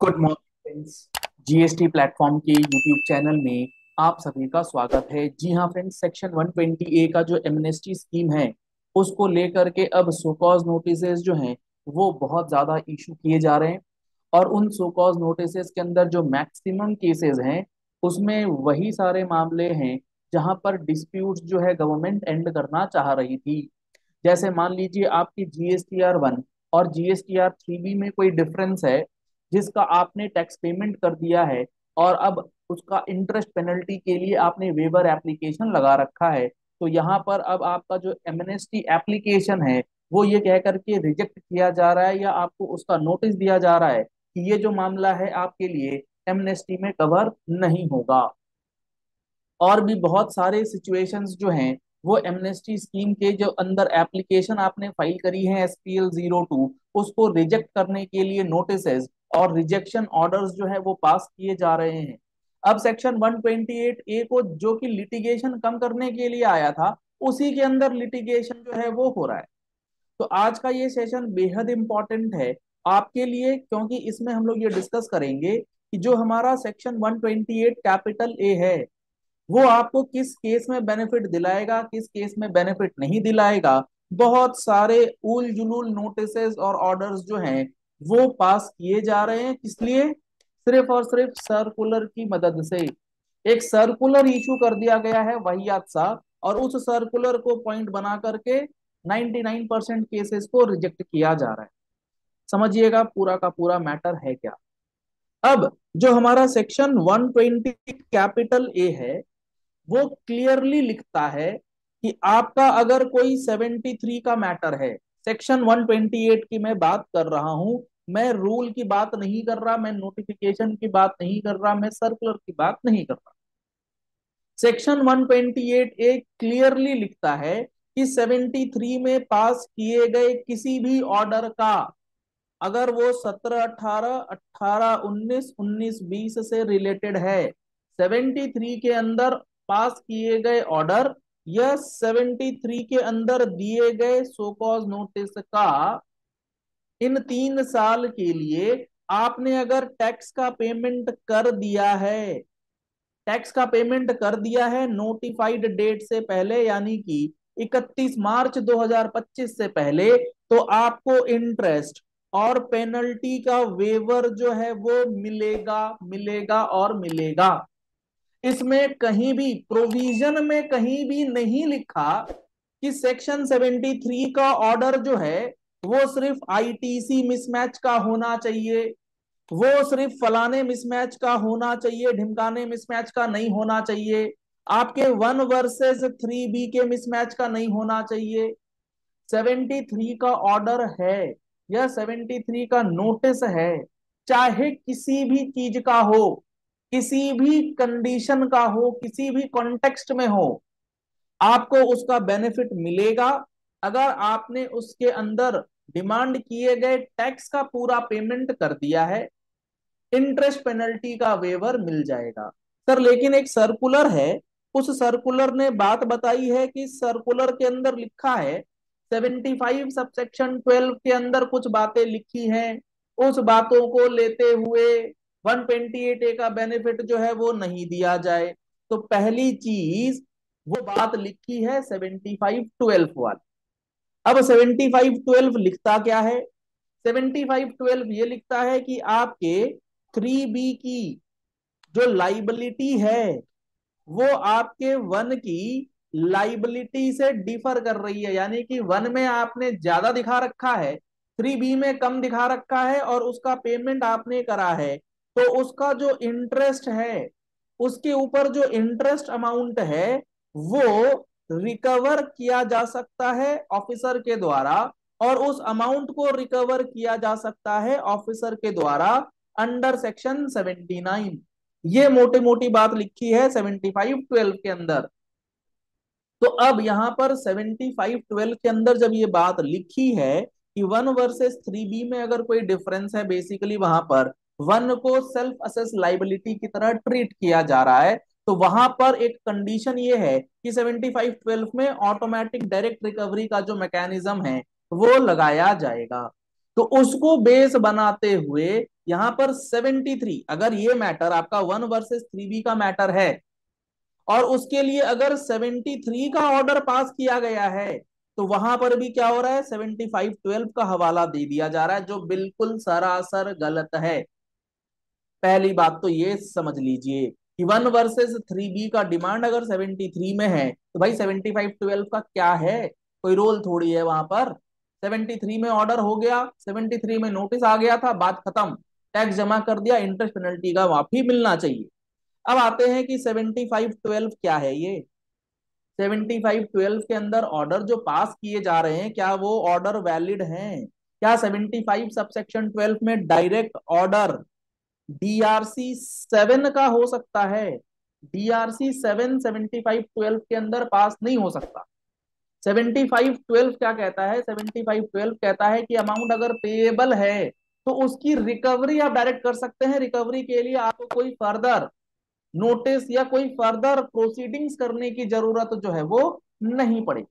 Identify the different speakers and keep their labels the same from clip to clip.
Speaker 1: Good morning friends. GST platform के YouTube channel में आप सभी का स्वागत है। जी हाँ फ्रेंड्स, सेक्शन 120 ए का जो एमनेस्टी स्कीम है उसको लेकर के अब सो कॉज नोटिसेस जो हैं वो बहुत ज्यादा इशू किए जा रहे हैं। और उन सो कॉज नोटिसेस के अंदर जो मैक्सिमम केसेस हैं उसमें वही सारे मामले हैं जहां पर डिस्प्यूट जो है गवर्नमेंट एंड करना चाह रही थी। जैसे मान लीजिए आपकी जीएसटीआर 1 और जीएसटीआर 3B में कोई डिफरेंस है जिसका आपने टैक्स पेमेंट कर दिया है, और अब उसका इंटरेस्ट पेनल्टी के लिए आपने वेवर एप्लीकेशन लगा रखा है। तो यहाँ पर अब आपका जो एमनेस्टी एप्लीकेशन है वो ये कह करके रिजेक्ट किया जा रहा है, या आपको उसका नोटिस दिया जा रहा है कि ये जो मामला है आपके लिए एमनेस्टी में कवर नहीं होगा। और भी बहुत सारे सिचुएशंस जो हैं वो एमनेस्टी स्कीम के जो अंदर एप्लीकेशन आपने फाइल करी है SPL 02 उसको रिजेक्ट करने के लिए नोटिसेस और रिजेक्शन ऑर्डर्स जो है वो पास किए जा रहे हैं। अब सेक्शन 128A को जो कि लिटिगेशन कम करने के लिए आया था उसी के अंदर लिटिगेशन जो है वो हो रहा है। तो आज का ये सेशन बेहद इंपॉर्टेंट है आपके लिए, क्योंकि इसमें हम लोग ये डिस्कस करेंगे कि जो हमारा सेक्शन 128 कैपिटल A है वो आपको किस केस में बेनिफिट दिलाएगा, किस केस में बेनिफिट नहीं दिलाएगा। बहुत सारे उल जुलूल नोटिसेस और ऑर्डर्स जो हैं वो पास किए जा रहे हैं। किस लिए? सिर्फ और सिर्फ सर्कुलर की मदद से। एक सर्कुलर इशू कर दिया गया है वाहियात सा, और उस सर्कुलर को पॉइंट बना करके 99% केसेस को रिजेक्ट किया जा रहा है। समझिएगा पूरा का पूरा मैटर है क्या। अब जो हमारा सेक्शन 120 कैपिटल A है वो क्लियरली लिखता है कि आपका अगर कोई 73 का मैटर है, सेक्शन 128 की मैं बात कर रहा हूं, मैं रूल की बात नहीं कर रहा, मैं नोटिफिकेशन की बात नहीं कर रहा, मैं सर्कुलर की बात नहीं कर रहा। सेक्शन 128A क्लियरली लिखता है कि 73 में पास किए गए किसी भी ऑर्डर का, अगर वो 17 18 18 19 19 20 से रिलेटेड है, 73 के अंदर पास किए गए ऑर्डर या 73 के अंदर दिए गए सो कॉज नोटिस का, इन 3 साल के लिए आपने अगर टैक्स का पेमेंट कर दिया है, टैक्स का पेमेंट कर दिया है नोटिफाइड डेट से पहले, यानी कि 31 मार्च 2025 से पहले, तो आपको इंटरेस्ट और पेनल्टी का वेवर जो है वो मिलेगा, मिलेगा और मिलेगा। इसमें कहीं भी प्रोविजन में कहीं भी नहीं लिखा कि सेक्शन 73 का ऑर्डर जो है वो सिर्फ आईटीसी मिसमैच का होना चाहिए, वो सिर्फ फलाने मिसमैच का होना चाहिए, ढिमकाने मिसमैच का नहीं होना चाहिए, आपके 1 वर्सेस 3B के मिसमैच का नहीं होना चाहिए। 73 का ऑर्डर है या 73 का नोटिस है, चाहे किसी भी चीज का हो, किसी भी कंडीशन का हो, किसी भी कॉन्टेक्स्ट में हो, आपको उसका बेनिफिट मिलेगा अगर आपने उसके अंदर डिमांड किए गए टैक्स का पूरा पेमेंट कर दिया है। इंटरेस्ट पेनल्टी का वेवर मिल जाएगा। सर लेकिन एक सर्कुलर है, उस सर्कुलर ने बात बताई है कि सर्कुलर के अंदर लिखा है 75 सबसेक्शन 12 के अंदर कुछ बातें लिखी हैं, उस बातों को लेते हुए 128A का बेनिफिट जो है वो नहीं दिया जाए। तो पहली चीज वो बात लिखी है 75-12 वाली। अब 75-12 लिखता क्या है? 75-12 ये लिखता है कि आपके 3B की जो लाइबिलिटी है वो आपके 1 की लाइबिलिटी से डिफर कर रही है, यानी कि 1 में आपने ज्यादा दिखा रखा है, 3B में कम दिखा रखा है, और उसका पेमेंट आपने करा है। तो उसका जो इंटरेस्ट है, उसके ऊपर जो इंटरेस्ट अमाउंट है वो रिकवर किया जा सकता है ऑफिसर के द्वारा, और उस अमाउंट को रिकवर किया जा सकता है ऑफिसर के द्वारा अंडर सेक्शन 79। ये मोटी मोटी बात लिखी है 75-12 के अंदर। तो अब यहां पर 75-12 के अंदर जब ये बात लिखी है कि 1 वर्सेस 3B में अगर कोई डिफरेंस है, बेसिकली वहां पर 1 को सेल्फ असेस लाइबिलिटी की तरह ट्रीट किया जा रहा है, तो वहां पर एक कंडीशन ये है कि 75-12 में ऑटोमेटिक डायरेक्ट रिकवरी का जो मैकेनिज्म है वो लगाया जाएगा। तो उसको बेस बनाते हुए यहाँ पर 73, अगर ये मैटर आपका 1 वर्सेस 3B का मैटर है और उसके लिए अगर 73 का ऑर्डर पास किया गया है, तो वहां पर भी क्या हो रहा है, 75-12 का हवाला दे दिया जा रहा है, जो बिल्कुल सरासर गलत है। पहली बात तो ये समझ लीजिए कि 1 वर्सेस 3B का डिमांड अगर 73 में है, तो भाई 75-12 का क्या है, कोई रोल थोड़ी है वहां पर। 73 में ऑर्डर हो गया, 73 में नोटिस आ गया था, बात खत्म, टैक्स जमा कर दिया, इंटरेस्ट पेनल्टी का माफी मिलना चाहिए। अब आते हैं कि 75-12 क्या है ये। 75-12 के अंदर ऑर्डर जो पास किए जा रहे हैं, क्या वो ऑर्डर वैलिड हैं? क्या 75 सबसेक्शन 12 में डायरेक्ट ऑर्डर DRC 7 का हो सकता है? DRC 7 75-12 के अंदर पास नहीं हो सकता। 75-12 क्या कहता है? 75-12 कहता है कि अमाउंट अगर पेएबल है तो उसकी रिकवरी आप डायरेक्ट कर सकते हैं। रिकवरी के लिए आपको कोई फर्दर नोटिस या कोई फर्दर प्रोसीडिंग्स करने की जरूरत जो है वो नहीं पड़ेगी।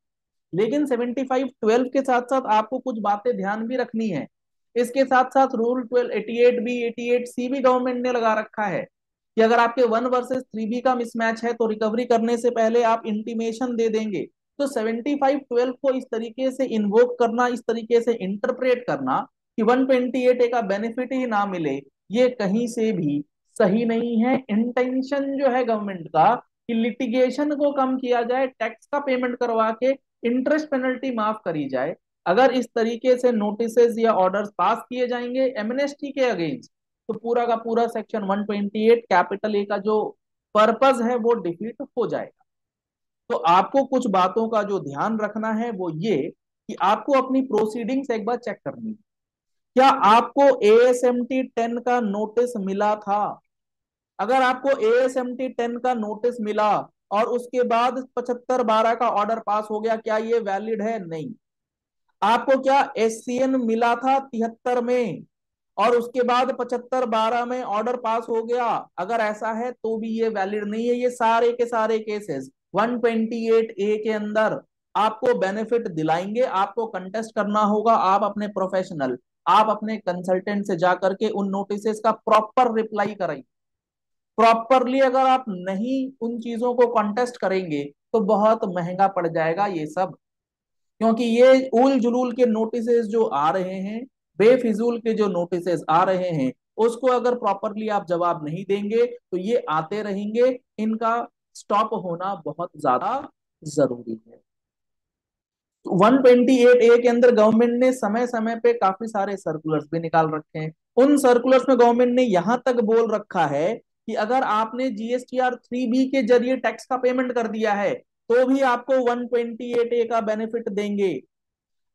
Speaker 1: लेकिन 75-12 के साथ साथ आपको कुछ बातें ध्यान भी रखनी है। इसके साथ साथ रूल 1288B 88C भी गवर्नमेंट ने लगा रखा है कि अगर आपके 1 वर्सेस 3B का मिसमैच है तो रिकवरी करने से पहले आप इंटीमेशन दे देंगे। तो 75-12 को इस तरीके से इन्वोक करना, इस तरीके से इंटरप्रेट करना कि 128A का बेनिफिट ही ना मिले, ये कहीं से भी सही नहीं है। इंटेंशन जो है गवर्नमेंट का कि लिटिगेशन को कम किया जाए, टैक्स का पेमेंट करवा के इंटरेस्ट पेनल्टी माफ करी जाए। अगर इस तरीके से नोटिसेस या ऑर्डर्स पास किए जाएंगे एमएनएसटी के अगेंस्ट, तो पूरा का पूरा सेक्शन 128 कैपिटल ए का जो पर्पस है वो डिफीट हो जाएगा। तो आपको कुछ बातों का जो ध्यान रखना है वो ये कि आपको अपनी प्रोसीडिंग्स एक बार चेक करनी है। क्या आपको ASMT 10 का नोटिस मिला था? अगर आपको ASMT 10 का नोटिस मिला और उसके बाद 75-12 का ऑर्डर पास हो गया, क्या ये वैलिड है? नहीं। आपको क्या SCN मिला था 73 में और उसके बाद 75-12 में ऑर्डर पास हो गया? अगर ऐसा है तो भी ये वैलिड नहीं है। ये सारे के सारे केसेस 128A के अंदर आपको बेनिफिट दिलाएंगे। आपको कंटेस्ट करना होगा, आप अपने प्रोफेशनल, आप अपने कंसल्टेंट से जाकर के उन नोटिसेस का प्रॉपर रिप्लाई कराइए। प्रॉपरली अगर आप नहीं उन चीजों को कॉन्टेस्ट करेंगे तो बहुत महंगा पड़ जाएगा ये सब। क्योंकि ये उल जुलूल के नोटिसेस जो आ रहे हैं, बेफिजूल के जो नोटिसेस आ रहे हैं, उसको अगर प्रॉपरली आप जवाब नहीं देंगे तो ये आते रहेंगे। इनका स्टॉप होना बहुत ज्यादा जरूरी है। 128A के अंदर गवर्नमेंट ने समय समय पे काफी सारे सर्कुलर्स भी निकाल रखे हैं। उन सर्कुलर्स में गवर्नमेंट ने यहां तक बोल रखा है कि अगर आपने GSTR 3B के जरिए टैक्स का पेमेंट कर दिया है तो भी आपको 128A का बेनिफिट देंगे।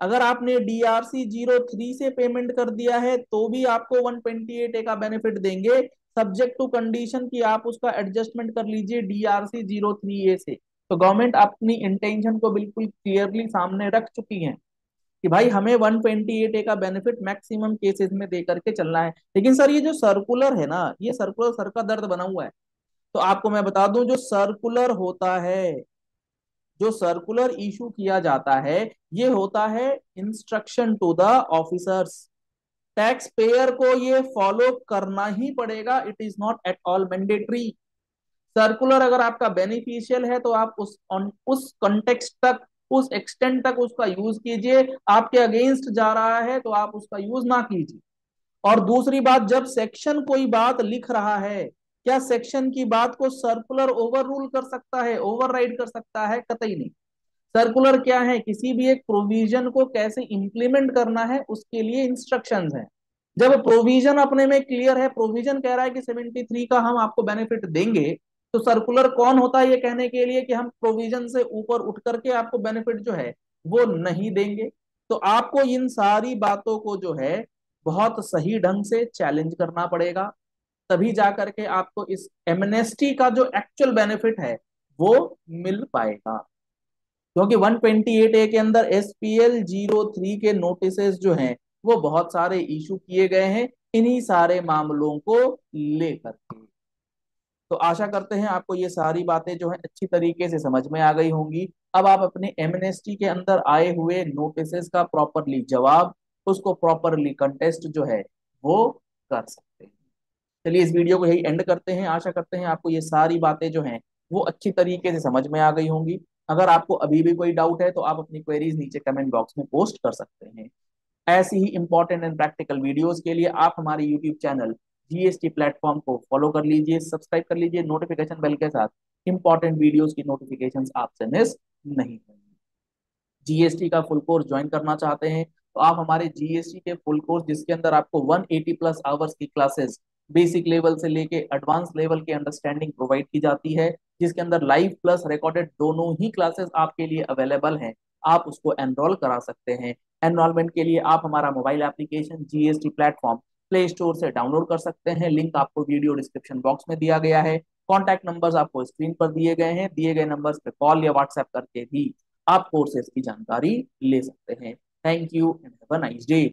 Speaker 1: अगर आपने DRC 03 से पेमेंट कर दिया है तो भी आपको 128A का बेनिफिट देंगे, सब्जेक्ट टू कंडीशन कि आप उसका एडजस्टमेंट कर लीजिए DRC 03A से। तो गवर्नमेंट अपनी इंटेंशन को बिल्कुल क्लियरली सामने रख चुकी है कि भाई हमें 128A का बेनिफिट मैक्सिमम केसेस में दे करके चलना है। लेकिन सर ये जो सर्कुलर है ना, ये सर्कुलर सर का दर्द बना हुआ है। तो आपको मैं बता दूं, जो सर्कुलर होता है, जो सर्कुलर इशू किया जाता है, ये होता है instruction to the officers. Tax payer को ये फॉलो करना ही पड़ेगा, it is not at all mandatory. Circular अगर आपका बेनिफिशियल है तो आप उस कॉन्टेक्स्ट तक, उस एक्सटेंट तक उसका यूज कीजिए। आपके अगेंस्ट जा रहा है तो आप उसका यूज ना कीजिए। और दूसरी बात, जब सेक्शन कोई बात लिख रहा है, क्या सेक्शन की बात को सर्कुलर ओवर रूल कर सकता है, ओवरराइड कर सकता है? कतई नहीं। सर्कुलर क्या है? किसी भी एक प्रोविजन को कैसे इंप्लीमेंट करना है उसके लिए इंस्ट्रक्शंस हैं। जब प्रोविजन अपने में क्लियर है, प्रोविजन कह रहा है कि 73 का हम आपको बेनिफिट देंगे, तो सर्कुलर कौन होता है ये कहने के लिए कि हम प्रोविजन से ऊपर उठ करके आपको बेनिफिट जो है वो नहीं देंगे? तो आपको इन सारी बातों को जो है बहुत सही ढंग से चैलेंज करना पड़ेगा, तभी जा करके आपको इस एमनेस्टी का जो एक्चुअल बेनिफिट है वो मिल पाएगा। क्योंकि 128A के अंदर SPL 03 के नोटिसेस जो हैं वो बहुत सारे इशू किए गए हैं इन्हीं सारे मामलों को लेकर के। तो आशा करते हैं आपको ये सारी बातें जो है अच्छी तरीके से समझ में आ गई होंगी। अब आप अपने एमनेस्टी के अंदर आए हुए नोटिसेस का प्रॉपरली जवाब, उसको प्रॉपरली कंटेस्ट जो है वो कर सकते हैं। चलिए इस वीडियो को यही एंड करते हैं। आशा करते हैं आपको ये सारी बातें जो हैं वो अच्छी तरीके से समझ में आ गई होंगी। अगर आपको अभी भी कोई डाउट है तो आप अपनी क्वेरीज नीचे कमेंट बॉक्स में पोस्ट कर सकते हैं। ऐसी ही इंपॉर्टेंट एंड प्रैक्टिकल वीडियोस के लिए आप हमारे यूट्यूब चैनल जीएसटी प्लेटफॉर्म को फॉलो कर लीजिए, सब्सक्राइब कर लीजिए नोटिफिकेशन बेल के साथ। इंपॉर्टेंट वीडियोस की नोटिफिकेशंस आपसे मिस नहीं होंगी। जीएसटी का फुल कोर्स ज्वाइन करना चाहते हैं तो आप हमारे जीएसटी के फुल कोर्स, जिसके अंदर आपको 180 प्लस आवर्स की क्लासेस बेसिक लेवल से लेके एडवांस लेवल की अंडरस्टैंडिंग प्रोवाइड की जाती है, जिसके अंदर लाइव प्लस रिकॉर्डेड दोनों ही क्लासेस आपके लिए अवेलेबल हैं। आप उसको एनरोल करा सकते हैं। एनरोलमेंट के लिए आप हमारा mobile application GST platform play store से डाउनलोड कर सकते हैं। लिंक आपको वीडियो डिस्क्रिप्शन बॉक्स में दिया गया है। कॉन्टैक्ट नंबर्स आपको स्क्रीन पर दिए गए हैं। दिए गए नंबर्स पे कॉल या व्हाट्सएप करके भी आप कोर्सेज की जानकारी ले सकते हैं। Thank you and have a nice day.